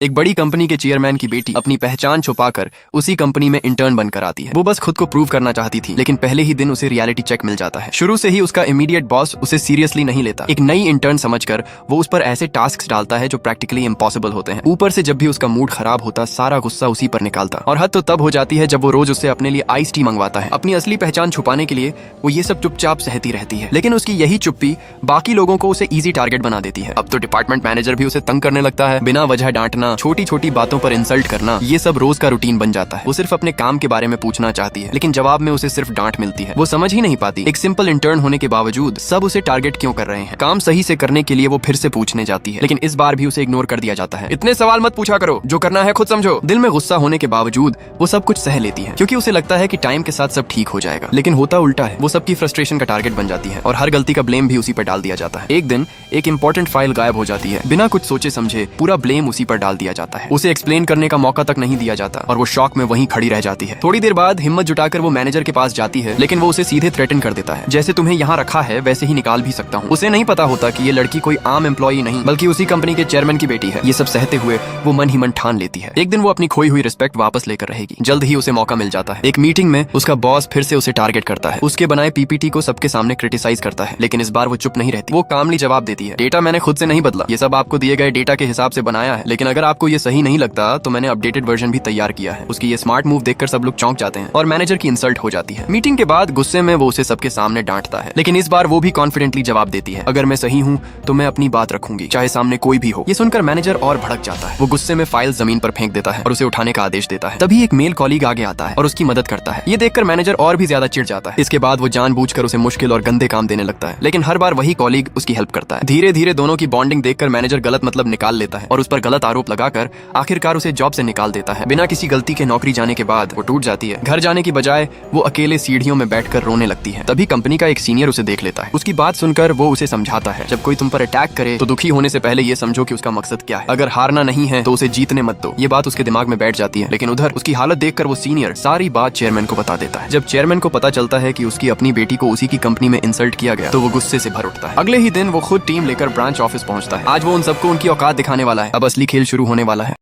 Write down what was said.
एक बड़ी कंपनी के चेयरमैन की बेटी अपनी पहचान छुपाकर उसी कंपनी में इंटर्न बनकर आती है। वो बस खुद को प्रूव करना चाहती थी, लेकिन पहले ही दिन उसे रियलिटी चेक मिल जाता है। शुरू से ही उसका इमीडिएट बॉस उसे सीरियसली नहीं लेता। एक नई इंटर्न समझकर वो उस पर ऐसे टास्क डालता है जो प्रैक्टिकली इम्पॉसिबल होते हैं। ऊपर से जब भी उसका मूड खराब होता, सारा गुस्सा उसी पर निकालता। और हद तो तब हो जाती है जब वो रोज उससे अपने लिए आइस टी मंगवाता है। अपनी असली पहचान छुपाने के लिए वो ये सब चुपचाप सहती रहती है, लेकिन उसकी यही चुप्पी बाकी लोगों को उसे इजी टारगेट बना देती है। अब तो डिपार्टमेंट मैनेजर भी उसे तंग करने लगता है। बिना वजह डांटना, छोटी छोटी बातों पर इंसल्ट करना, ये सब रोज का रूटीन बन जाता है। वो सिर्फ अपने काम के बारे में पूछना चाहती है, लेकिन जवाब में उसे सिर्फ डांट मिलती है। वो समझ ही नहीं पाती एक सिंपल इंटर्न होने के बावजूद सब उसे टारगेट क्यों कर रहे हैं। काम सही से करने के लिए वो फिर से पूछने जाती है, लेकिन इस बार भी उसे इग्नोर कर दिया जाता है। इतने सवाल मत पूछा करो, जो करना है खुद समझो। दिल में गुस्सा होने के बावजूद वो सब कुछ सह लेती है, क्योंकि उसे लगता है कि टाइम के साथ सब ठीक हो जाएगा। लेकिन होता उल्टा है। वो सबकी फ्रस्ट्रेशन का टारगेट बन जाती है और हर गलती का ब्लेम भी उसी पर डाल दिया जाता है। एक दिन एक इंपॉर्टेंट फाइल गायब हो जाती है। बिना कुछ सोचे समझे पूरा ब्लेम उसी पर डाल दिया जाता है। उसे एक्सप्लेन करने का मौका तक नहीं दिया जाता और वो शॉक में वहीं खड़ी रह जाती है। थोड़ी देर बाद हिम्मत जुटाकर वो मैनेजर के पास जाती है, लेकिन वो उसे सीधे थ्रेटन कर देता है, जैसे तुम्हें यहाँ रखा है वैसे ही निकाल भी सकता हूँ। उसे नहीं पता होता कि ये लड़की कोई आम एम्प्लॉई नहीं, बल्कि उसी कंपनी के चेयरमैन की बेटी है। ये सब सहते हुए वो मन ही मन ठान लेती है, एक दिन वो अपनी खोई हुई रिस्पेक्ट वापस लेकर रहेगी। जल्द ही उसे मौका मिल जाता है। एक मीटिंग में उसका बॉस फिर से उसे टारगेट करता है। उसके बनाए पीपीटी को सबके सामने क्रिटिसाइज करता है, लेकिन इस बार वो चुप नहीं रहती। वो कामली जवाब देती है, डेटा मैंने खुद से नहीं बदला, ये सब आपको दिए गए डेटा के हिसाब से बनाया है, लेकिन अगर आपको ये सही नहीं लगता तो मैंने अपडेटेड वर्जन भी तैयार किया है। उसकी ये स्मार्ट मूव देखकर सब लोग चौंक जाते हैं और मैनेजर की इंसल्ट हो जाती है। मीटिंग के बाद गुस्से में वो उसे सबके सामने डांटता है, लेकिन इस बार वो भी कॉन्फिडेंटली जवाब देती है, अगर मैं सही हूँ तो मैं अपनी बात रखूंगी, चाहे सामने कोई भी हो। ये सुनकर मैनेजर और भड़क जाता है। वो गुस्से में फाइल जमीन पर फेंक देता है और उसे उठाने का आदेश देता है। तभी एक मेल कॉलीग आगे आता है और उसकी मदद करता है। ये देखकर मैनेजर और भी ज्यादा चिढ़ जाता है। इसके बाद वो जानबूझकर उसे मुश्किल और गंदे काम देने लगता है, लेकिन हर बार वही कॉलीग उसकी हेल्प करता है। धीरे धीरे दोनों की बॉन्डिंग देखकर मैनेजर गलत मतलब निकाल लेता है और उस पर गलत आरोप लगाकर आखिरकार उसे जॉब से निकाल देता है। बिना किसी गलती के नौकरी जाने के बाद वो टूट जाती है। घर जाने की बजाय वो अकेले सीढ़ियों में बैठकर रोने लगती है। तभी कंपनी का एक सीनियर उसे देख लेता है। उसकी बात सुनकर वो उसे समझाता है, जब कोई तुम पर अटैक करे तो दुखी होने से पहले ये समझो कि उसका मकसद क्या है। अगर हारना नहीं है तो उसे जीतने मत दो। ये बात उसके दिमाग में बैठ जाती है, लेकिन उधर उसकी हालत देखकर वो सीनियर सारी बात चेयरमैन को बता देता है। जब चेयरमैन को पता चलता है कि उसकी अपनी बेटी को उसी की कंपनी में इंसल्ट किया गया, तो वो गुस्से से भर उठता है। अगले ही दिन वो खुद टीम लेकर ब्रांच ऑफिस पहुंचता है। आज वो उन सबको उनकी औकात दिखाने वाला है। अब असली खेल शुरू होने वाला है।